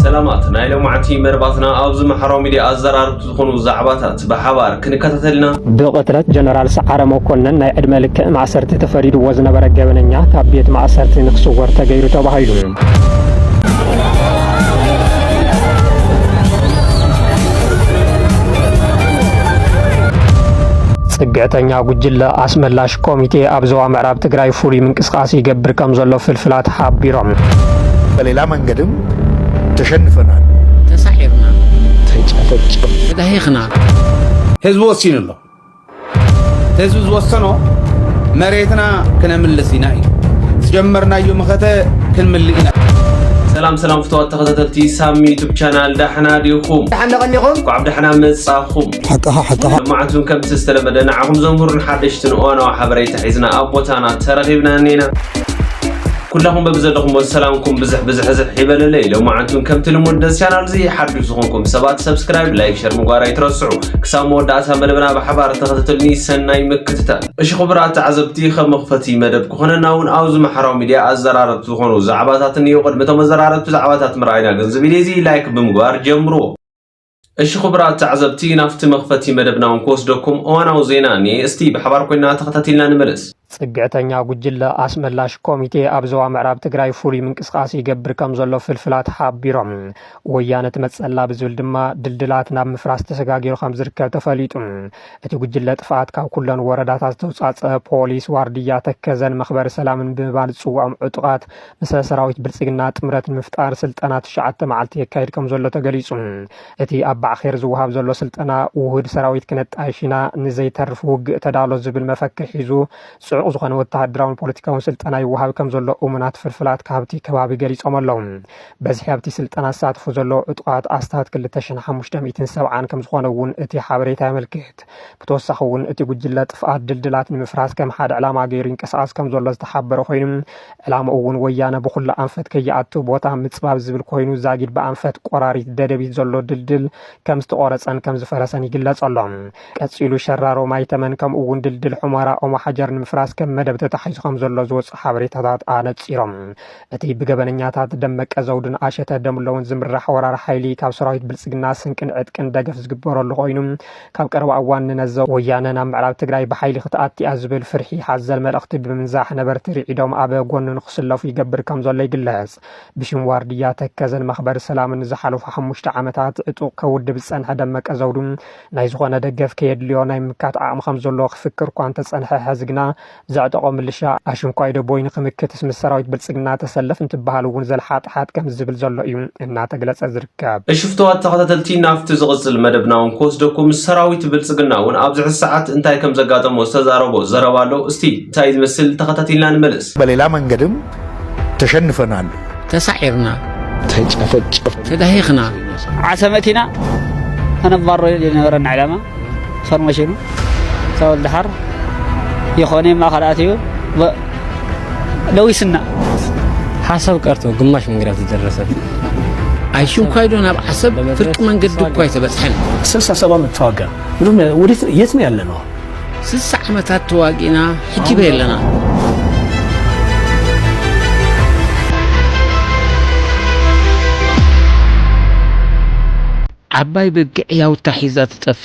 سلامات نايلو معتي مرباطنا أوز محرو ميديا أزرار تكونوا زعباتات بحوار كنكتتلنا بقتلت جنرال سعر موكلنا ناي عد ملك معسرت تفريد وزن برقبنኛ تابيت معسرت نخصور تغيرو تباهيلو ጽግዕተኛ ጉጅለ አስመላሽ ኮሚቴ አብዛዋ ምዕራብ ትግራይ ፉሪ ምንቅስቃሴ ይገብር ከም ዘሎ ፍልፍላት ሓቢሮም በሌላ መንገድም ተሸንፈናል ተሳሒርና ተጨፈጨፍ ተዳሂኽና ህዝቡ ወሲኑሎ ህዝቡ ዝወሰኖ መሬትና ክነምልስ ኢና እዩ ዝጀመርናዮ መኸተ ክንምልእ ኢና سلام سلام فتوات تخطتلتي سامي يوتيوب شانل دحنا ديكم دحنا غنيكم وعبد حنا مصاخم حقها معتون كم تستلمدنا عهم زمهور حدشتن وانا وحبريت حيزنا ابوتانا ترغيبنا نينا كلهم ببزلكم والسلامكم بزح زح حبل الليل ومعنتون كم تلمود شانل زي حدثكم سبات سبسكرايب لايك شير مغارا يترسعوا كسامو ودعتا مدبنا بحبار تخطتلني سناي مكتتال اش خبرات عزبتي خمختي مدب كوننا ون اوز محرو ميديا ازرارت تكونوا زعباتاتن يقدمتو مزرارت زعباتات مراينا غنزب ليزي لايك بمغار جمرو اش خبرات تعزبتي نافت مخفتي مدبنا ونكوسدكم وانا وزيناني استي بحبار كنا تخطتلنا نملس ጽግዕተኛ ጉጅለ አስመላሽ ኮሚቴ አብዛዋ ምዕራብ ትግራይ ፉሪ ምንቅስቃሴ ይገብር ከም ዘሎ ፍልፍላት ሓቢሮም ወያነት መጸላ ብዝብል ድማ ድልድላት ናብ ምፍራስ ተሰጋጊሩ ከም ዝርከብ ተፈሊጡ እቲ ጉጅለ ጥፋት ካብ ኩለን ወረዳታት ተውጻጸ ፖሊስ ዋርድያ ተከዘን መኽበር ሰላምን ብምባል ጽዋም ዕጡቃት ምስ ሰራዊት ብልጽግና ጥምረት ምፍጣር ስልጠና 9 መዓልቲ የካይድ ከም ዘሎ ተገሊጹ እቲ አባዕ ኸይር ዝወሃብ ዘሎ ስልጠና ውህድ ሰራዊት ክነጣሽና ንዘይተርፍ ውግእ ተዳሎ ዝብል መፈክር ሒዙ ዝኾነ ወታደራውን ፖለቲካውን ስልጠና ይወሃብ ከም ዘሎ ኡምናት ፍልፍላት ካብቲ ከባቢ ገሊጾም ኣለዉ በዚህ ኣብቲ ስልጠና ሳትፉ ዘሎ ዕጡቃት ኣስታት 2570 ከም ዝኾነ እውን እቲ ሓበሬታ ያመልክት ብተወሳኺ እውን እቲ ጉጅለ ጥፍኣት ድልድላት ንምፍራስ ከም ሓደ ዕላማ ገይሩ ይንቀሳቐስ ከም ዘሎ ዝተሓበረ ኮይኑ ዕላማኡ እውን ወያነ ብኩሉ ኣንፈት ከይኣቱ ቦታ ምፅባብ ዝብል ኮይኑ ዛጊድ ብኣንፈት ቆራሪት ደደቢት ዘሎ ድልድል ከም ዝተቆረፀን ከም ዝፈረሰን ይግለጽ ኣሎ ቀፂሉ ሸራሮ ማይተመን ከም እውን ድልድል ሑመራ ኦሞ ሓጀር ንምፍራስ ከም መደብ ተታሒዙ ከም ዘሎ ዝወፅእ ሓበሬታታት ኣነፂሮም እቲ ብገበነኛታት ደመቀ ዘውድን ኣሸተ ደምለውን ዝምራሕ ወራር ሓይሊ ካብ ሰራዊት ብልጽግና ስንቅን ዕጥቅን ደገፍ ዝግበረሉ ኮይኑ ካብ ቀረባ እዋን ንነዘ ወያነ ናብ ምዕራብ ትግራይ ብሓይሊ ክትኣትያ ዝብል ፍርሒ ሓዘል መልእኽቲ ብምንዛሕ ነበርቲ ርዒዶም ኣበ ጎኑ ንክስለፉ ይገብር ከም ዘሎ ይግለጽ ብሽም ዋርድያ ተከዘን መኽበር ሰላምን ዝሓለፉ 5 ዓመታት ዕጡቕ ከውድብ ዝጸንሐ ደመቀ ዘውዱ ናይ ዝኾነ ደገፍ ከየድልዮ ናይ ምካት ዓቕሚ ከም ዘሎ ክፍክር እኳ እንተጸንሐ ሕዝግና زعتقو ملشا اشنكاي دو بوين خمكتس مسراويت بلصغنا تسلف انتبهال ون زلحاطحات كم زبل زلو ايو እና ተገለጸ ዝርከብ እሽፍተዋት ተኸታተልቲ ናፍቲ ዝቕጽል መደብናውን ኮስዶኩም ሰራዊት ብልጽግና ውን ኣብዚ ሰዓት እንታይ ከም ዘጋጠሞ ተዛረቦ ዘረባሎ እስቲ እንታይ ዝመስል ተኸታተልና ንመልስ በሌላ መንገድም ተሸንፈናል ተሳዒርና ተጨፈጨፍ ተዳሂኽና ዓሰመቲና ተነባሮ የነበረን ዓላማ ፎርሜሽኑ ሰውል ድሓር يخوني ما خلاتيو لويسنا حسب قرتو ግማሽ መንገድ ተደረሰ አይሹም ካይዶና በሐሰብ ፍርቅ መንገድ ዱኳይ ተበጽሐን 67 ምትዋጋ ምንም ወዴት የት ነው ያለነው 60 ዓመታት ተዋጊና ሕጂ በየለና ዓባይ በግዕ ያው ታሒዛት ጠፍ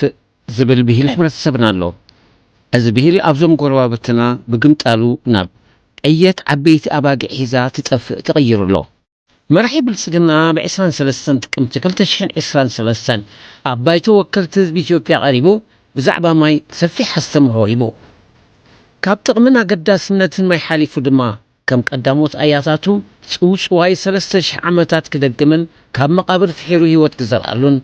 ዝብል ብሂል ሕብረተሰብና ኣሎ از بهيل ابزم قربابتنا بقمطالو ناب ايت عبيت اباقع حيزا تغير له مرحب بالصقنا بعسران سلسان تقمت كلتشحن عسران سلسان عبايتو وكلت بإثيوبيا قريبو بزعبا ماي سفي حستمه يبو كابتق منا قداسنة ما يحالفو دما كم قداموت اياتاتو سوش واي سلسش عمتات كدقمن كاب مقابر فحيرو هيوت كزرعلون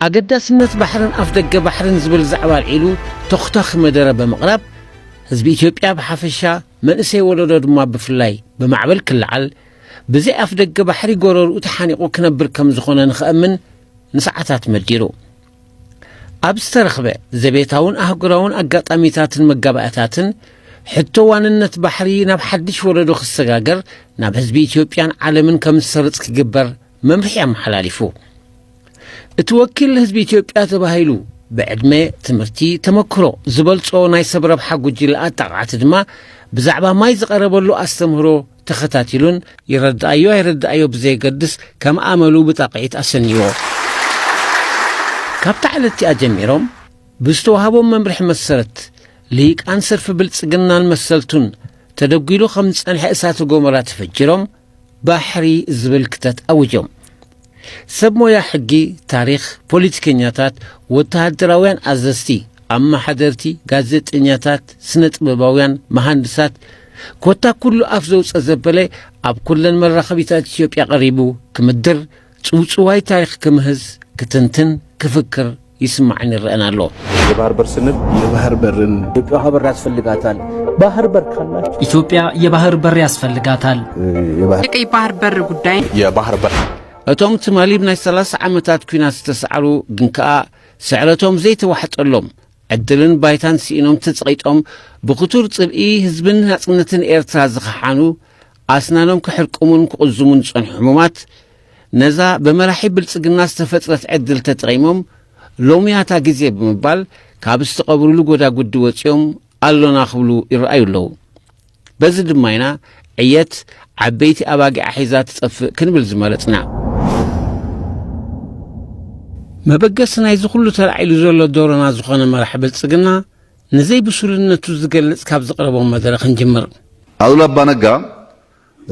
أقداسنة بحرن أفدق بحرن زبل زعوال عيلو تختخ مدرة بمقرب حزب إثيوبيا بحفشة من إسي ولدود ما بفلاي بمعبل كل عل بزي أفدق بحري قرر وتحانيقو كنبر كم زخونا نخأمن نسعتات مديرو أبسترخبه زبيتاون أهقراون أقاط أميتات المقابئتاتن حتى واننت بحري ناب حدش ولدو خسقاقر ناب حزب إثيوبيان عالمن كم سرطك قبر ممحيا محلاليفو اتوكل حزب إثيوبيا تباهيلو بعدما تمرتي تمكرو زبلصو ناي سبرب حق جيل اتقعت دما بزعبا ماي زقربلو استمهرو ተኸታቲሉን ይረዳእዮ አይረዳእዮ ብዘይገድስ ከም ኣመሉ ብጣቂት ኣሰንይዎ ካብታ ዕለቲኣ ጀሚሮም ብዝተዋሃቦም መምርሒ መሰረት ልሂቃን ሰልፊ ብልጽግናን መሰልቱን ተደጊሉ ከም ዝጸንሐ እሳተ ጎመራ ተፈጅሮም ባሕሪ ዝብል ክተት ኣውጆም ሰብ ሞያ ሕጊ ታሪኽ ፖለቲከኛታት ወተሃደራውያን ኣዘዝቲ ኣማሓደርቲ ጋዜጠኛታት ስነ ጥበባውያን መሃንድሳት ኮታ ኩሉ ኣፍ ዘውፀ ዘበለ ኣብ ኩለን መራኸቢታት ኢትዮጵያ ቀሪቡ ክምድር ጽውጽዋይ ታሪኽ ክምህዝ ክትንትን ክፍክር ይስማዕን ይረአን ኣሎ የባህር በር ስንል የባህር በርን ኢትዮጵያ ሀበር ያስፈልጋታል ባህር በር ካላችሁ ኢትዮጵያ የባህር በር ያስፈልጋታል የቀይ ባህር በር ጉዳይ የባህር በር እቶም ትማሊብ ናይ 30 ዓመታት ኩናት ዝተሰዓሩ ግን ከኣ ስዕረቶም ዘይተዋሕጠሎም ዕድልን ባይታን ሲኢኖም ተጸቂጦም ብኽቱር ጽልኢ ህዝብን ናጽነትን ኤርትራ ዝኸሓኑ ኣስናኖም ክሕርቅሙን ክቕዝሙን ዝጸንሑ ሕሙማት ነዛ በመራሒ ብልጽግና ዝተፈጥረት ዕድል ተጠቒሞም ሎሚያታ ጊዜ ብምባል ካብ ዝተቐብሩሉ ጎዳጉዲ ወፂኦም ኣሎና ክብሉ ይረአዩ ኣለዉ በዚ ድማ ኢና ዕየት ዓበይቲ ኣባጊዕ ሒዛ ትጸፍእ ክንብል ዝመረጽና መበገስ ናይ ዝኹሉ ተላዒሉ ዘሎ ዶሮና ዝኾነ መራሒ ብልጽግና ንዘይ ብሱልነቱ ዝገልጽ ካብ ዝቐረቦም መድረኽ እንጅምር አሉላ አባ ነጋ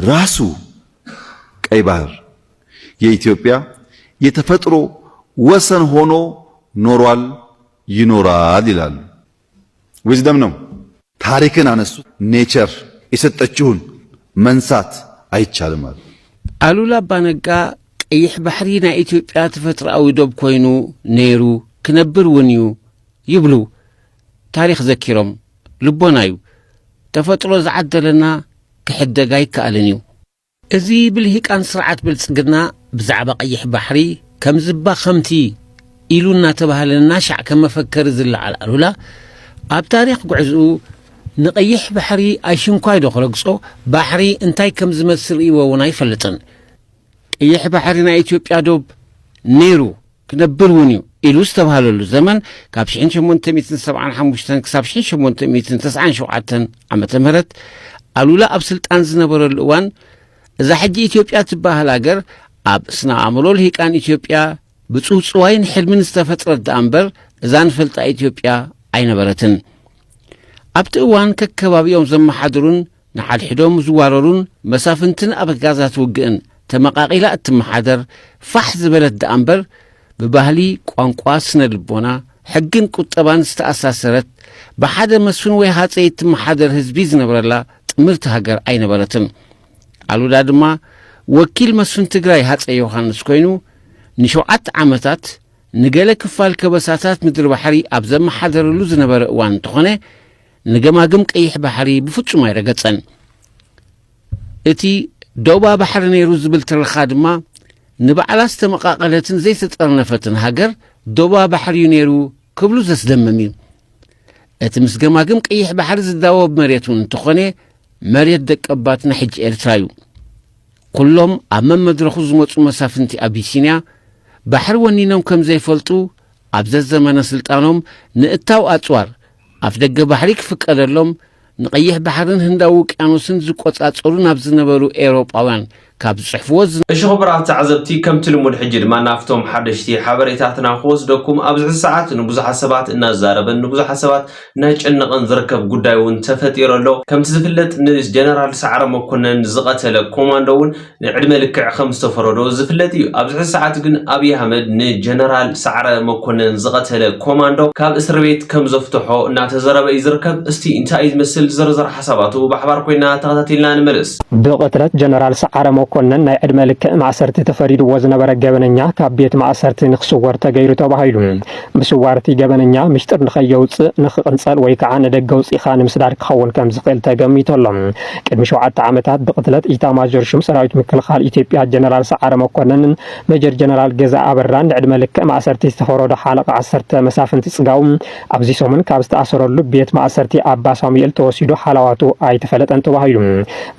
ራሱ ቀይ ባህር የኢትዮጵያ የተፈጥሮ ወሰን ሆኖ ኖሯል ይኖራል ይላሉ ዊዝደም ነው ታሪክን አነሱ ኔቸር የሰጠችውን መንሳት አይቻልም አሉላ አባ ነጋ ቀይሕ ባሕሪ ናይ ኢትዮጵያ ተፈጥሮአዊ ዶብ ኮይኑ ነይሩ ክነብር ወንዩ ይብሉ ታሪኽ ዘኪሮም ልቦናዩ ተፈጥሮ ዝዓደለና ክሕደጋ ይከኣልን እዩ እዚ ብልሂቃን ስርዓት ብልጽግና ብዛዕባ ቀይሕ ባሕሪ ከም ዝባ ኸምቲ ኢሉና ተባህለና ሻዕ ከም መፈከር ዝለዓል አሉላ ኣብ ታሪኽ ጉዕዝኡ ንቀይሕ ባሕሪ ኣይሽንኳይ ዶ ክረግጾ ባሕሪ እንታይ ከም ዝመስል ይወውን ኣይፈልጥን ቀይሕ ባሕሪ ናይ ኢትዮጵያ ዶብ ነይሩ ክነብር እውን እዩ ኢሉ ዝተባህለሉ ዘመን ካብ 1875 ክሳብ 1897 ዓመተ ምህረት አሉላ ኣብ ስልጣን ዝነበረሉ እዋን እዛ ሕጂ ኢትዮጵያ ትባህል ሃገር ኣብ ስነ ኣእምሮ ልሂቃን ኢትዮጵያ ብጽውጽዋይን ሕልምን ዝተፈጥረት እምበር እዛ ንፈልጣ ኢትዮጵያ ኣይነበረትን ኣብቲ እዋን ከከባቢኦም ዘመሓድሩን ንሓድሕዶም ዝዋረሩን መሳፍንትን ኣበጋዛት ውግእን ተመቃቂላ እትመሓደር ፋሕ ዝበለት እምበር ብባህሊ ቋንቋ ስነ ልቦና ሕግን ቁጠባን ዝተኣሳሰረት ብሓደ መስፍን ወይ ሃፀይ እትመሓደር ህዝቢ ዝነበረላ ጥምርቲ ሃገር ኣይነበረትን አሉላ ድማ ወኪል መስፍን ትግራይ ሃፀይ ዮሐንስ ኮይኑ ንሸውዓተ ዓመታት ንገለ ክፋል ከበሳታት ምድሪ ባሕሪ ኣብ ዘመሓደረሉ ዝነበረ እዋን እንተኾነ ንገማግም ቀይሕ ባሕሪ ብፍጹም ኣይረገጸን እቲ ዶባ ባሕሪ ነይሩ ዝብል ትርኻ ድማ ንበዓላ ዝተመቃቐለትን ዘይተጠርነፈትን ሃገር ዶባ ባሕሪ ነይሩ ክብሉ ዘስደምም እዩ እቲ ምስ ገማግም ቀይሕ ባሕሪ ዝዳወብ መሬቱን እንተኾነ መሬት ደቀባትና ሕጂ ኤርትራ እዩ ኩሎም ኣብ መመድረኹ ዝመፁ መሳፍንቲ አቢሲንያ ባሕሪ ወኒኖም ከም ዘይፈልጡ ኣብ ዘዘመነ ስልጣኖም ንእታው ኣጽዋር ኣፍ ደገ ባሕሪ ክፍቀደሎም ንቀይሕ ባሕርን ህንዳዊ ውቅያኖስን ዝቆጻጸሩ ናብ ዝነበሩ ኤውሮጳውያን ካብ ዝጽሕፍዎ እሺ ኽቡራት ተዓዘብቲ ከምቲ ልሙድ ሕጂ ድማ ናፍቶም ሓደሽቲ ሓበሬታትና ክወስደኩም ኣብዚ ሰዓት ንብዙሓት ሰባት እናዛረበን ንብዙሓት ሰባት እናጨነቐን ዝርከብ ጉዳይ እውን ተፈጢሩ ኣሎ ከምቲ ዝፍለጥ ንጀነራል ሰዓረ መኮነን ዝቐተለ ኮማንዶ እውን ንዕድመ ልክዕ ከም ዝተፈረዶ ዝፍለጥ እዩ ኣብዚ ሰዓት ግን ኣብይ ኣሕመድ ንጀነራል ሰዓረ መኮነን ዝቐተለ ኮማንዶ ካብ እስር ቤት ከም ዘፍትሖ እናተዘረበ እዩ ዝርከብ እስቲ እንታይ እዩ ዝመስል ዝርዝር ሓሳባቱ ብሓባር ኮይና ተኸታቲልና ንመለስ ብቕትለት ጀነራል ሰዓረ መኮነን ናይ ዕድመ ልክዕ ማእሰርቲ ተፈሪድዎ ዝነበረ ገበነኛ ካብ ቤት ማእሰርቲ ንክስወር ተገይሩ ተባሂሉ ብስዋርቲ ገበነኛ ምስጢር ንኸየውፅእ ንኽቕንፀል ወይ ከዓ ንደገ ውፅኢኻ ንምስዳድ ክኸውን ከም ዝኽእል ተገሚቶሎም ቅድሚ 7 ዓመታት ብቕትለት ኢታማዦር ሹም ሰራዊት ምክልኻል ኢትዮጵያ ጀነራል ሰዓረ መኮነንን ሜጀር ጀነራል ገዛ ኣበራን ንዕድመ ልክዕ ማእሰርቲ ዝተፈረዶ ሓለቃ 10 መሳፍንቲ ጽጋው ኣብዚ ሰሙን ካብ ዝተኣሰረሉ ቤት ማእሰርቲ ኣባ ሳሙኤል ተወሲዱ ሓላዋቱ ኣይተፈለጠን ተባሂሉ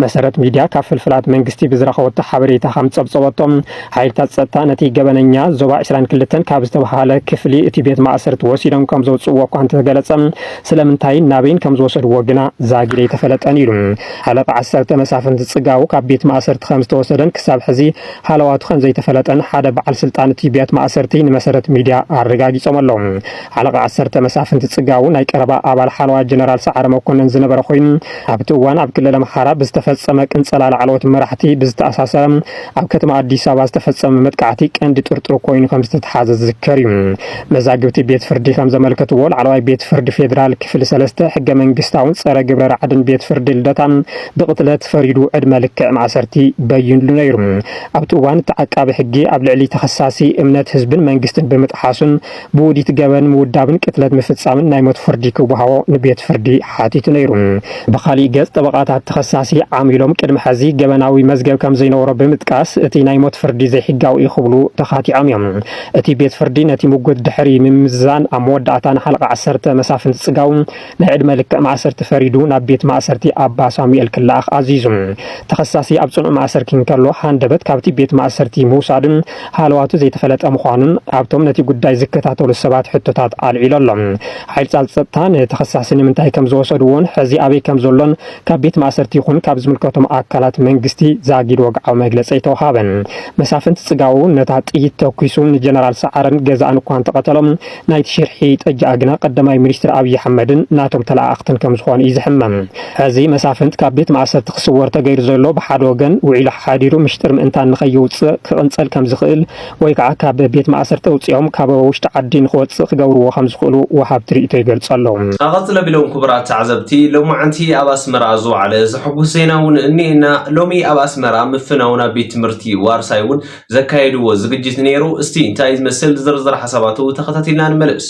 መሰረት ሚድያ ካብ ፍልፍላት መንግስቲ ብዝረኸ ዝረኸበቶ ሓበሬታ ከም ፀብፀበቶም ሓይልታት ፀጥታ ነቲ ገበነኛ ዞባ 22 ካብ ዝተባሃለ ክፍሊ እቲ ቤት ማእሰርቲ ወሲዶም ከም ዘውፅዎ እኳ እንተገለጸ ስለምንታይ ናበይን ከም ዝወሰድዎ ግና ዛጊደ የተፈለጠን ኢሉ ሓለቃ 10 መሳፍንቲ ጽጋው ካብ ቤት ማእሰርቲ ከም ዝተወሰደን ክሳብ ሕዚ ሓለዋቱ ከም ዘይተፈለጠን ሓደ በዓል ስልጣን እቲ ቤት ማእሰርቲ ንመሰረት ሚድያ አረጋጊጾም ኣለዉ። ሓለቃ 10 መሳፍንቲ ጽጋው ናይ ቀረባ አባል ሓለዋ ጀነራል ሰዓረ መኮነን ዝነበረ ኮይኑ ኣብቲ እዋን ኣብ ክልል ኣምሓራ ብዝተፈጸመ ቅንጸላ ላዕለዎት መራሕቲ ብዝተኣሳሰረ ኣብ ከተማ አዲስ አበባ ዝተፈጸመ መጥቃዕቲ ቀንዲ ጥርጥር ኮይኑ ከም ዝተተሓዘ ዝዝከር እዩ። መዛግብቲ ቤት ፍርዲ ከም ዘመልከትዎ ላዕለዋይ ቤት ፍርዲ ፌደራል ክፍሊ 3 ሕገ መንግስታውን ጸረ ግብረ ረዓድን ቤት ፍርዲ ልደታ ብቅትለት ፈሪዱ ዕድመ ልክዕ ማእሰርቲ በይንሉ ነይሩ። ኣብቲ እዋን ተዓቃቢ ሕጊ ኣብ ልዕሊ ተኸሳሲ እምነት ህዝብን መንግስትን ብምጥሓሱን ብውዲት ገበን ምውዳብን ቅትለት ምፍጻምን ናይ ሞት ፍርዲ ክወሃቦ ንቤት ፍርዲ ሓቲቱ ነይሩ። በኻሊእ ገጽ ጠበቃታት ተኸሳሲ ዓሚሎም ቅድሚ ሕዚ ገበናዊ መዝገብ ከም ዘይነበሮ ብምጥቃስ እቲ ናይ ሞት ፍርዲ ዘይሕጋዊ ይኽብሉ ተኻቲዖም እዮም። እቲ ቤት ፍርዲ ነቲ ምጉድ ድሕሪ ምምዛን ኣብ መወዳእታ ንሓለቃ 10 መሳፍንቲ ጽጋው ናይ ዕድመ ልክዕ ማእሰርቲ ፈሪዱ ናብ ቤት ማእሰርቲ ኣባ ሳሙኤል ክላኽ ኣዚዙ። ተኸሳሲ ኣብ ጽኑዕ ማእሰር ክንከሎ ሃንደበት ካብቲ ቤት ማእሰርቲ ምውሳድን ሓለዋቱ ዘይተፈለጠ ምዃኑን ኣብቶም ነቲ ጉዳይ ዝከታተሉ ሰባት ሕቶታት ኣልዒሉ ኣሎ። ሓይልታት ፀጥታ ንተኸሳሲ ንምንታይ ከም ዝወሰድዎን ሕዚ ኣበይ ከም ዘሎን ካብ ቤት ማእሰርቲ ይኹን ካብ ዝምልከቶም ኣካላት መንግስቲ ዛጊድ ወግዓዊ መግለጺ ይተውሃበን። መሳፍንቲ ጽጋው ነታ ጥይት ተኩሱ ንጀነራል ሰዓረን ገዛእን እኳ ተቐተሎም ናይቲ ሽርሒ ጠጃ ግና ቀዳማይ ሚኒስትር ኣብይ ኣሕመድን ናቶም ተላኣኽትን ከም ዝኾኑ እዩ ዝሕመም። ሕዚ መሳፍንቲ ካብ ቤት ማእሰርቲ ክስወር ተገይሩ ዘሎ ብሓደ ወገን ውዒሉ ሓዲሩ ምሽጥር ምእንታን ንኸይውፅእ ክቕንፀል ከም ዝኽእል ወይ ከዓ ካብ ቤት ማእሰርቲ ውፅኦም ካብ ውሽጢ ዓዲ ንኽወፅእ ክገብርዎ ከም ዝኽእሉ ወሃብ ትርኢቶ ይገልጹ ኣለዉ። ኣቐፅለ ቢሎም ክቡራት ተዓዘብቲ ሎማዓንቲ ኣብ ኣስመራ ዝወዓለ ዘሕጉስ ዜና እውን እኒአና። ሎሚ ኣብ ኣስመራ ምፍናውን ኣብ ቤት ትምህርቲ ዋርሳይ እውን ዘካየድዎ ዝግጅት ነይሩ። እስቲ እንታይ ዝመስል ዝርዝር ሓሳባቱ ተኸታቲልና ንመልስ።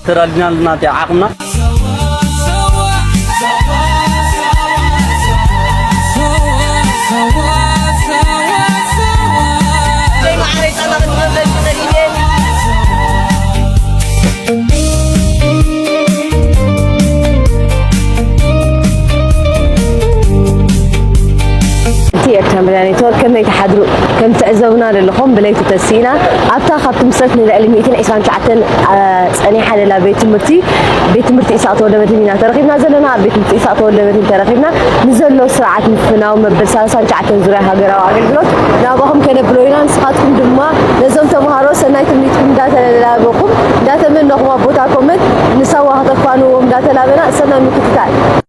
ترالنا لنا تعاقمنا تمريناتور كم يتحضروا كم تعزونا للخم بليت تسينا أبتا خط مسرت من العلميتين عشان شعتن أني حدا لا بيت مرتي إساءة ولا بتمينا ترخيبنا زلنا بيت مرتي إساءة ولا بتم ترخيبنا نزل له سرعة مفنا ومبرسال عشان شعتن زرها جرا وعقل بلوت نابهم كنا بلوينا نسخاتكم دما لازم تمهاروا سنايت منيتكم داتا لا بقوم داتا من نقوم بوتاكم نسوى هذا القانون داتا لا بنا سنة مكتتال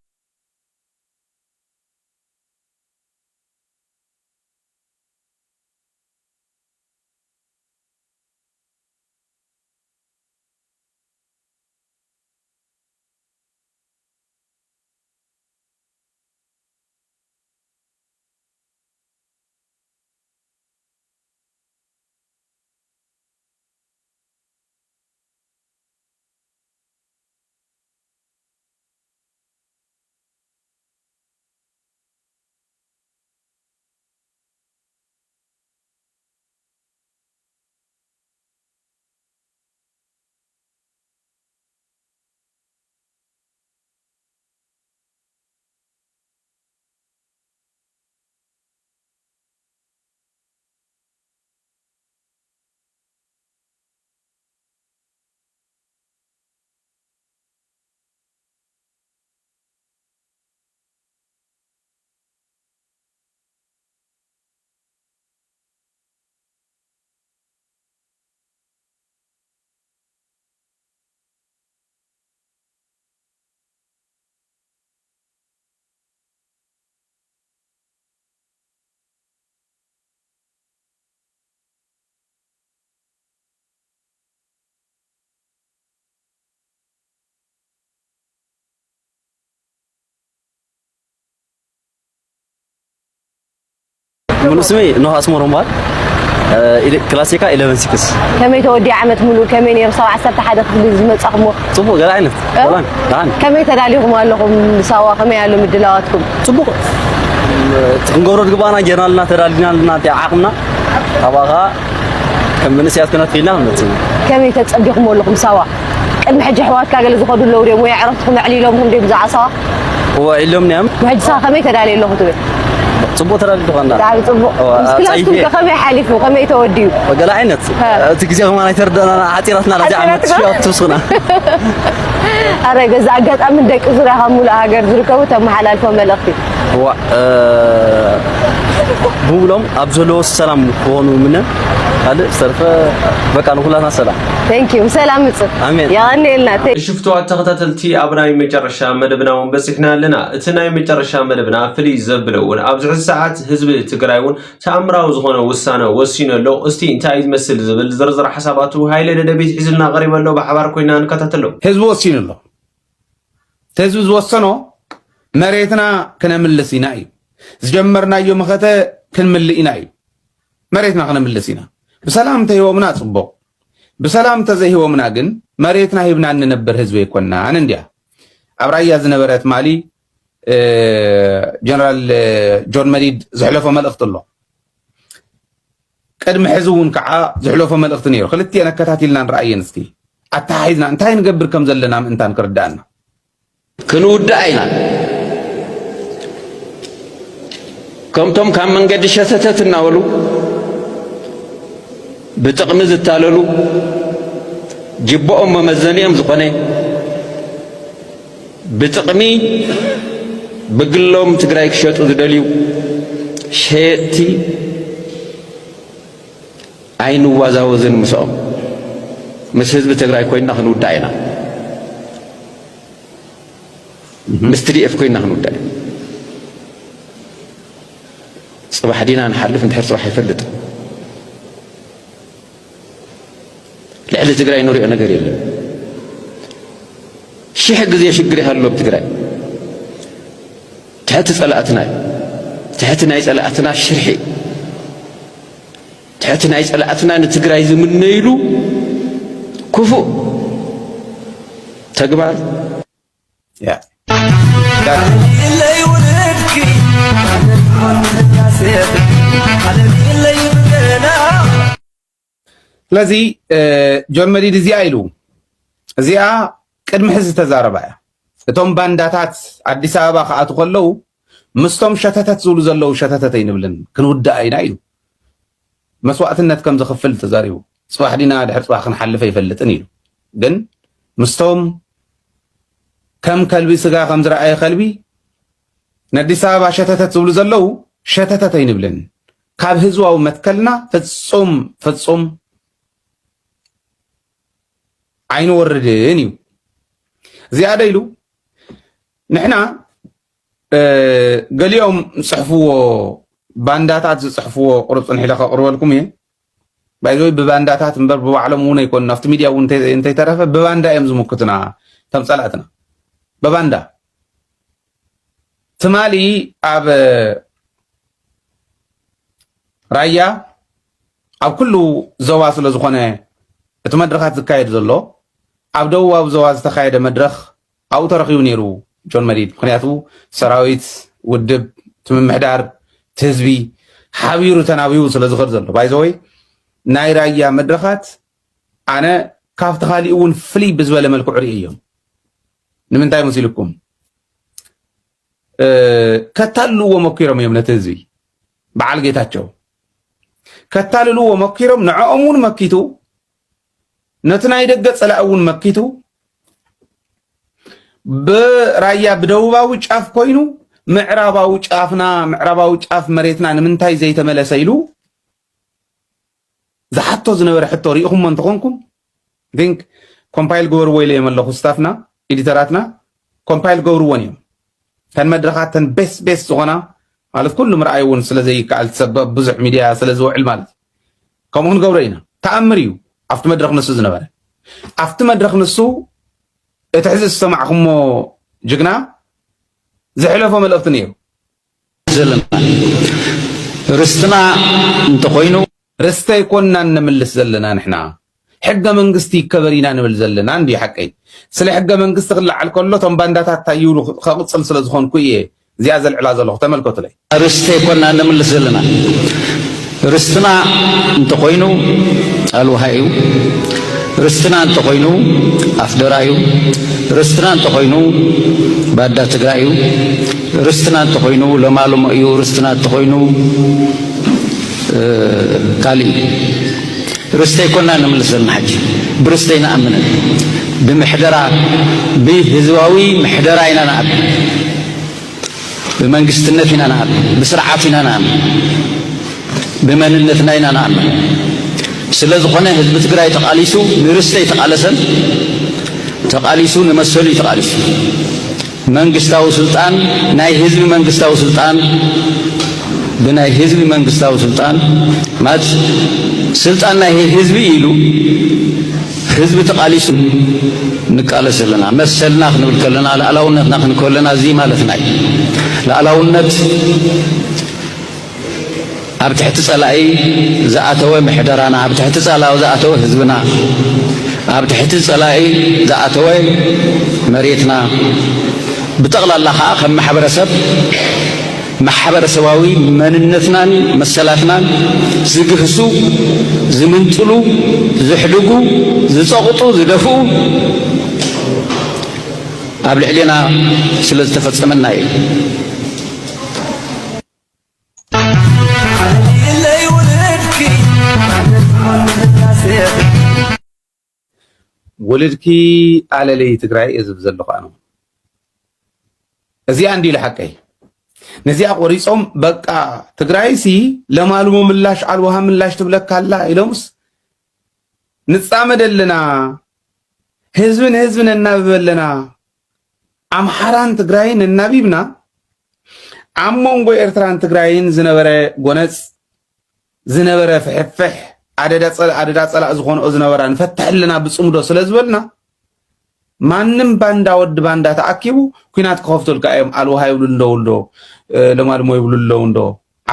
ሙሉ ስሜ ኖህ አስመሮም ባል ክላሲካ 11 كمي تودي عمت ملو كمي نير 17 حدا في زمصخمو صبو غلا عينت والله تعال كمي تداليكم لكم سوا كمي يالو مدلاواتكم صبو تنقرد غبانا جرالنا تدالينا تعاقنا اباغا كم من سياسه كنا فينا كمي تصدقكم لكم سوا قد محج حوات كاغل زخدو لو ديم وي عرفتكم علي لهم دي بزع سوا هو علم نعم محج سا كمي تدالي لهم تبي صبو ترى دغنا تعال صبو مسكلاتكم كمي حالفو كمي توديو وقلا عينت تجزي ما يتردنا عطيرتنا لا عمت شو توسنا اره غزا اغاطام دق زرا همولا هاجر زركو تمحلالفو ملختي هو بولم ابزلو السلام كونو من قال صرف بقى نقولنا سلام ثانك يو سلام امين يا انيلنا شفتوا تختتلتي ابراي مجرشا مدبناون بسخنا لنا اتناي مجرشا مدبنا فلي زبلون ابزح ساعات حزب تግራይውን ተአምራው ዝኾነ ውሳነ ወሲነሎ እስቲ እንታይ ይመስል ዝብል ዝርዝር ሐሳባቱ ኃይለ ደደቤት ሒዝልና ቀሪበሎ በሐባር ኮይና እንከታተለው ህዝብ ወሲነሎ ህዝብ ዝወሰኖ መሬትና ከነምልሲና እዩ ዝጀመርናዮ መኸተ ክንምልኢና እዩ መሬትና ከነምልሲና بسلام تهيومنا صبو بسلام تزهيومنا جن مريتنا هيبنا ننبر هزبي يكوننا عنديا أبرايا زنبرت مالي جنرال جون مريد زحلفه ملقت الله قدم حزون كعا زحلفه ملقت نيرو خلتي أنا كتاتي لنا رأيي نسكي أتحيزنا انتهي نقبر كم زلنا انت نكردانا كنو دعينا كمتم كان من قد شتتتنا ولو بتقمز التالولو جبؤهم ممزنيهم زقني بتقمي بقلهم تقرايك شوط ذدليو شيتي عين وازاوزن مسوم مسجد بتقرايك وين نحن وداينا مستري اف كوين نحن وداينا صباح دينا نحلف نتحر صباح يفلت لعل تقراي نوري أنا قريب شي حق زي شقري هاللو بتقراي تحت تحتنا يسألاتنا الشرحي تحتنا يسألاتنا نتقراي زي من نيلو كفو تقبل يا لذي جون مريد زي ايلو زي قدم حز تزاربا اتم بانداتات اديس ابابا خاطو كلو مستم شتتت زولو زلو شتتتين بلن كنودا اينا ايلو مسواتنت كم زخفل تزاريو صباح دينا دحر صباح كنحلف يفلطن ايلو ግን مستم كم كلبي سغا كم زرعي قلبي نديس ابابا شتتت زولو زلو شتتتين بلن كاب هزواو متكلنا فتصوم عين وردينيو زيادة يلو نحنا قال يوم صحفوا بانداتات صحفوا قرصن حلقة قروا لكم ايه بايزوي ببانداتات مبربوا علمونا يكون نفط ميديا وانت تعرف بباندا يمزو مكتنا تمثالاتنا بباندا تمالي اب رايا او كله زواس لزخونه اتمدرخات زكايد زلو عبدو وابزواز تخايد مدرخ او ترخيو نيرو جون مريد مخنياتو سراويت ودب تممحدار تهزبي حبيرو تناويو سلازخر زلو بايزوي ناي رايا مدرخات انا كافت خالي اون فلي بزوال ملكو عريئيهم نمنتاي مسيلكم كتالو ومكيرم يمنا تهزبي بعال جيتاتشو كتالو ومكيرم نعامون مكيتو نتنا يدقت صلاون مكيتو برايا بدوباو ጫፍ ኮይኑ ምዕራባው ጫፍ መሬትና ንምንታይ ዘይተመለሰ ኢሉ ዝሓቶ ዝነበረ ሕቶ ሪኢኹም መን ተኾንኩም ቲንክ ኮምፓይል ገበርዎ ኢለ የመለኹ ስታፍና ኤዲተራትና ኮምፓይል ገበርዎን እዮም ከን መድረኻተን ቤስ ዝኾና ማለት ኩሉ ምርኣይ እውን ስለዘይከኣል ትሰበብ ብዙሕ ሚድያ ስለዝውዕል ማለት ከምኡ ክንገብሮ ኢና ተኣምር እዩ after مدرخ نسو زنبره after مدرخ نسو اتحز استمعكمو جقنا زحلفو ملقت نيرو ርስትና እንተኮይኑ ርስተይ ኮንና እንምልስ ዘለና ንሕና ሕገ መንግስቲ ይከበሪና ንብል ዘለና እንዲ ሓቀይ ስለ ሕገ መንግስቲ ክላዓል ከሎ ቶም ባንዳታት ታይብሉ ከቅፅል ስለ ዝኾንኩ እየ እዚኣ ዘልዕላ ዘለኹ ተመልከቱለይ ርስተይ ኮንና እንምልስ ዘለና ርስትና እንተኮይኑ አልውሃ እዩ ርስትና እንተኮይኑ አፍደራ እዩ ርስትና እንተኮይኑ ባዳ ትግራይ እዩ ርስትና እንተኮይኑ ለማለሞ እዩ ርስትና እንተኮይኑ ካሊ ርስተይ ኮንና እንምልስ ዘለና ሕጂ ብርስተይ ንኣምን ብምሕደራ ብህዝባዊ ምሕደራ ኢና ንኣምን ብመንግስትነት ኢና ንኣምን ብስርዓት ኢና ንኣምን بمننتنا إنا نعمل سلذقنا حزب تግራይ ተቃሊሱ ንርስተይ ተቃለሰን ተቃሊሱ ንመሰሉ ተቃሊሱ መንግስታዊ ስልጣን ናይ ህዝብ መንግስታዊ ስልጣን ብናይ ህዝብ መንግስታዊ ስልጣን ማት ስልጣን ናይ ህዝብ ኢሉ ህዝብ ተቃሊሱ ንቃለሰለና መሰልና ክንብል ከለና ለዓላውነትና ክንከለና እዚ ማለት ናይ ለዓላውነት ኣብ ትሕቲ ጸላኢ ዝኣተወ ምሕደራና ኣብ ትሕቲ ጸላኢ ዝኣተወ ህዝብና ኣብ ትሕቲ ጸላኢ ዝኣተወ መሬትና ብጠቕላላ ከዓ ከም ማሕበረሰባዊ መንነትናን መሰላትናን ዝግህሱ ዝምንጥሉ ዝሕድጉ ዝፀቕጡ ዝደፍኡ ኣብ ልዕሊና ስለ ዝተፈጸመና እዩ ወለድኪ አለለይ ትግራይ እዝብ ዘለኹ ኣነ እዚኣ እንዲ ለሐቀይ ነዚኣ ቆሪጾም በቃ ትግራይሲ ለማልሞ ምላሽ አልዋሃ ምላሽ ትብለካላ ኢሎምስ ንጻመደልና ህዝብን እናብበለና አምሓራን ትግራይን እናቢብና አሞንጎ ኤርትራን ትግራይን ዝነበረ ጎነጽ ዝነበረ ፍሕፍሕ አደዳ ጸላ ዝኾነ ዝነበራ ንፈትሕልና ብጽምዶ ስለዝበልና ማንም ባንዳ ወድ ባንዳ ተአኪቡ ኩናት ከፍቶልካ እዮም አልዋሃ ይብሉ እንደውልዶ ለማልሞ ይብሉ እንደውልዶ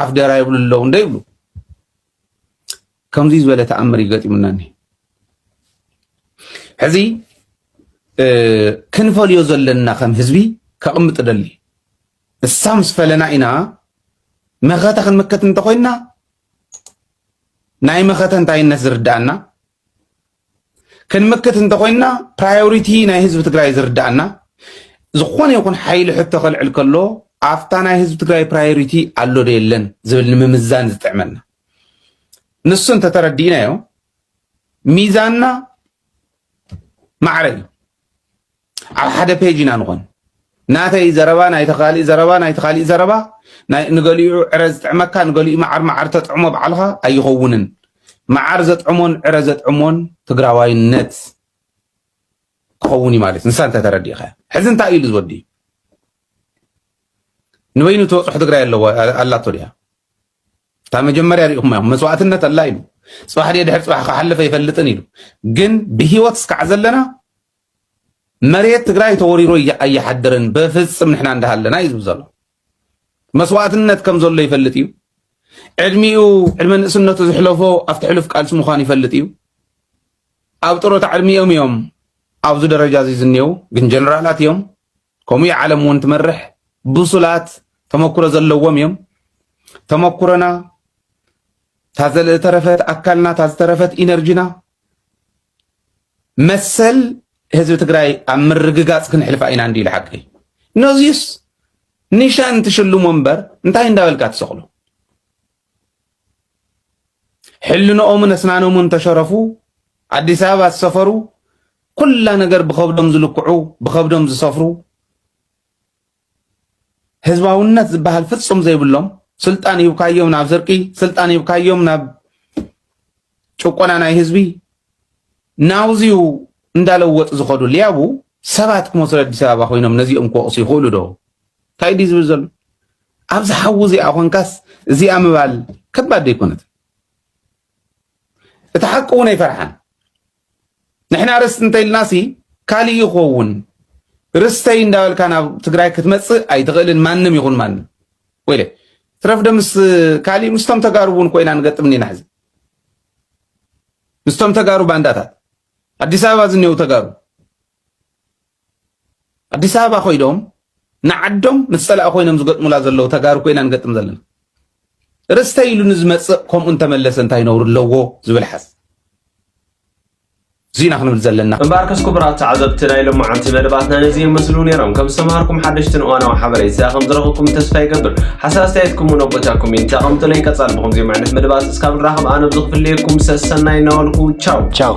አፍደራ ይብሉ እንደውልዶ ይብሉ ከምዚ ዝበለ ተአምር ይገጥሙናኒ ሕዚ ክንፈልዮ ዘለና ከም ህዝቢ ከቅምጥ ደሊ እሳምስ ፈለና ኢና መኸታ ክንመከት እንተኮይና ናይ መኸተ እንታይነት ዝርዳእና ክንመከት እንተኮይና ፕራዮሪቲ ናይ ህዝቢ ትግራይ ዝርዳእና ዝኾነ ይኹን ሓይሊ ሕቶ ከልዕል ከሎ ኣፍታ ናይ ህዝቢ ትግራይ ፕራዮሪቲ ኣሎ ዶ የለን ዝብል ንምምዛን ዝጥዕመና ንሱ እንተተረዲእናዮ ሚዛንና ማዕረ እዩ ኣብ ሓደ ፔጅ ኢና ንኾን ናተይ ዘረባ ናይ ተኻሊእ ዘረባ ናይ ተኻሊእ ዘረባ ንገሊኡ ዕረ ዝጥዕመካ ንገሊኡ ማዓር ተጥዕሞ በዓልኻ ኣይኸውንን ማዓር ዘጥዕሞን ዕረ ዘጥዕሞን ትግራዋይነት ክኸውን እዩ ማለት ንሳ እንተተረዲእኻ ሕዚ እንታይ ኢሉ ዝወዲ ንበይኑ ተወፅሑ ትግራይ ኣለዎ ኣላቶ ድያ እታ መጀመርያ ሪኢኹም እዮም መስዋዕትነት ኣላ ኢሉ ፅባሕ ድየ ድሕሪ ፅባሕ ክሓልፈ ይፈልጥን ኢሉ ግን ብሂወት እስካዕ ዘለና መሬት ትግራይ ተወሪሮ ኣይሓድርን በፍፅም ንሕና እንዳሃለና እዩ ዝብል ዘሎ መስዋዕትነት ከም ዘሎ ይፈልጥ እዩ ዕድሚኡ ዕድመ ንእስነቱ ዝሕለፎ ኣብቲ ሕሉፍ ቃልሲ ምዃኑ ይፈልጥ እዩ ኣብ ጥሮታ ዕድሚኦም እዮም ኣብዚ ደረጃ እዚ ዝኔው ግን ጀነራላት እዮም ከምኡ ዓለም እውን ትመርሕ ብሱላት ተመኩሮ ዘለዎም እዮም ተመኩሮና ታዘተረፈት አካልና ታዘተረፈት ኢነርጂና መሰል ህዝብ ትግራይ ኣብ ምርግጋጽ ክንሕልፋ ኢና እንዲ ለሐቀ ነዚስ ኒሻን ትሽልሙ እምበር እንታይ እንዳበልካ ትሰቕሉ ሕልንኦምን እስናኖምን ተሸረፉ አዲስ አበባ ዝሰፈሩ ኩላ ነገር ብኸብዶም ዝልክዑ ብኸብዶም ዝሰፍሩ ህዝባውነት ዝበሃል ፍጹም ዘይብሎም ስልጣን ይብካዮም ናብ ዘርቂ ስልጣን ይብካዮም ናብ ጭቆና ናይ ህዝቢ ናውዚኡ እንዳለወጥ ዝኸዱ ሊያቡ ሰባት ክመስሉ አዲስ አበባ ኮይኖም ነዚኦም ክወቅሱ ይኽእሉ ዶ እንታይ ዲ ዝብል ዘሎ ኣብዚ ሓዊ እዚኣ ኮንካስ እዚኣ ምባል ከባድ ኣይኮነት እቲ ሓቂ እውን ኣይፈርሓን ንሕና ርስቲ እንተኢልናሲ ካሊእ ይኸውን ርስተይ እንዳበልካ ናብ ትግራይ ክትመፅእ ኣይትኽእልን ማንም ይኹን ማንም ወይ ترف دمس كالي مستم تجاربون كوينا نقطمني نحز مستم تجارب بانداتات አዲስ አበባ ዝኔው ተጋሩ አዲስ አበባ ኮይዶም ንዓዶም ምጸላእ ኮይኖም ዝገጥሙላ ዘለው ተጋሩ ኮይና ንገጥም ዘለና ርስተይ ኢሉን ዝመጽእ ከምኡን ተመለሰ እንታይ ነውር ኣለዎ ዝብል ሓስ زين احنا بنزلنا مباركس كبرات عذبتنا الى معانتي مدباتنا نزي مسلون يرام كم سماركم حدشتن وانا وحبري ساخم درخكم تسفاي قبل حساسيتكم ونوبتاكم ينتقم تلين كصالبكم زي معنات مدبات اسكاب راهم انا بزغف ليكم سسنا ينولكم تشاو